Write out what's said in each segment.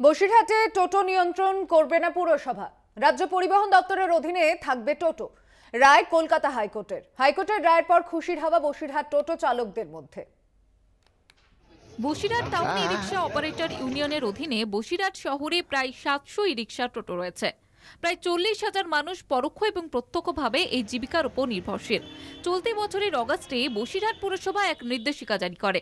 বসিরহাটে টোটো নিয়ন্ত্রণ করবে না পুরসভা। রাজ্য পরিবহন দপ্তরের অধীনে থাকবে টোটো। রায় কলকাতা হাইকোর্টের রায়ের পর খুশির হাওয়া বসিরহাট টোটো চালকদের মধ্যে। বসিরহাট টাউন ই রিক্সা অপারেটর ইউনিয়নের অধীনে বসিরহাট শহরে প্রায় 700 ই রিক্সা টোটো রয়েছে। প্রায় 40,000 মানুষ পরোক্ষ এবং প্রত্যক্ষভাবে এই জীবিকার উপর নির্ভরশীল। চলতি বছরের অগাস্টে বসিরহাট পুরসভা এক নির্দেশিকা জারি করে।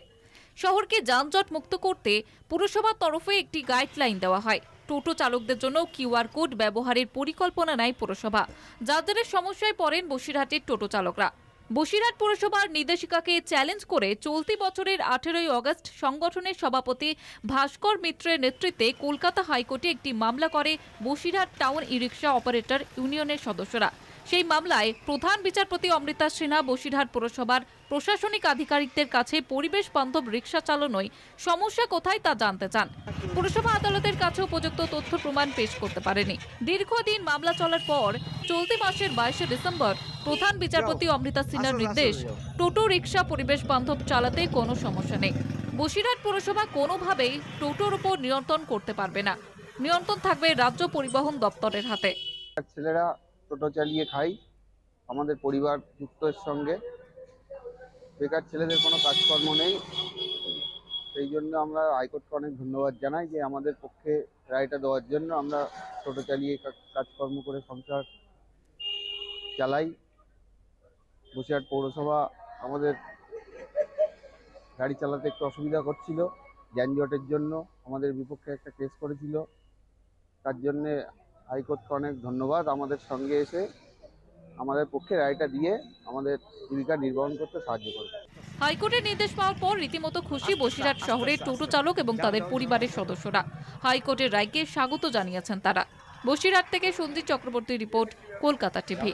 শহরকে যানজট মুক্ত করতে পুরসভার তরফে একটি গাইডলাইন দেওয়া হয়। টোটো চালকদের জন্য কিউআর কোড ব্যবহারের পরিকল্পনা নেয় পুরসভা। যাদের সমস্যায় পড়েন বসিরহাটের টোটো চালকরা। বসিরহাট পুরসভার নির্দেশিকাকে চ্যালেঞ্জ করে চলতি বছরের 18ই অগস্ট সংগঠনের সভাপতি ভাস্কর মিত্রের নেতৃত্বে কলকাতা হাইকোর্টে একটি মামলা করে বসিরহাট টাউন ই রিক্সা অপারেটর ইউনিয়নের সদস্যরা। সেই মামলায় প্রধান বিচারপতি অমৃতা সিনহা বসিরহাট পুরসভার প্রশাসনিক আধিকারিকদের কাছে পরিবেশ বান্ধব রিক্সা চালানোয় সমস্যা কোথায় তা জানতে চান। পুরসভা আদালতের কাছে উপযুক্ত তথ্য প্রমাণ পেশ করতে পারেনি। দীর্ঘদিন মামলা চলার পর চলতি মাসের 22শে ডিসেম্বর প্রধান বিচারপতি অমৃতা সিনহার নির্দেশ, টোটো রিক্সা পরিবেশ বান্ধব চালাতে কোনো সমস্যা নেই। বসিরহাট পুরসভা কোনোভাবেই টোটোর উপর নিয়ন্ত্রণ করতে পারবে না। নিয়ন্ত্রণ থাকবে রাজ্য পরিবহন দপ্তরের হাতে। ছেলেরা টোটো চালিয়ে খাই, আমাদের পরিবার যুক্তের সঙ্গে বেকার ছেলেদের কোনো কাজকর্ম নেই। সেই জন্য আমরা হাইকোর্টকে অনেক ধন্যবাদ জানাই যে আমাদের পক্ষে রায়টা দেওয়ার জন্য। আমরা টোটো চালিয়ে কাজকর্ম করে সংসার চালাই। বসিরহাট পৌরসভা আমাদের গাড়ি চালাতে একটু অসুবিধা করছিল, যানজটের জন্য আমাদের বিপক্ষে একটা কেস করেছিল। তার জন্যে হাইকোর্টকে অনেক ধন্যবাদ আমাদের সঙ্গে এসে আমাদের পক্ষে রায়টা দিয়ে আমাদের জীবিকা নির্বাহন করতে সাহায্য করবে। হাইকোর্টের নির্দেশ পাওয়ার পর রীতিমতো খুশি বসিরহাট শহরের টোটো চালক এবং তাদের পরিবারের সদস্যরা। হাইকোর্টের রায়কে স্বাগত জানিয়েছেন তারা। বসিরহাট থেকে সঞ্জিত চক্রবর্তী রিপোর্ট, কলকাতা টিভি।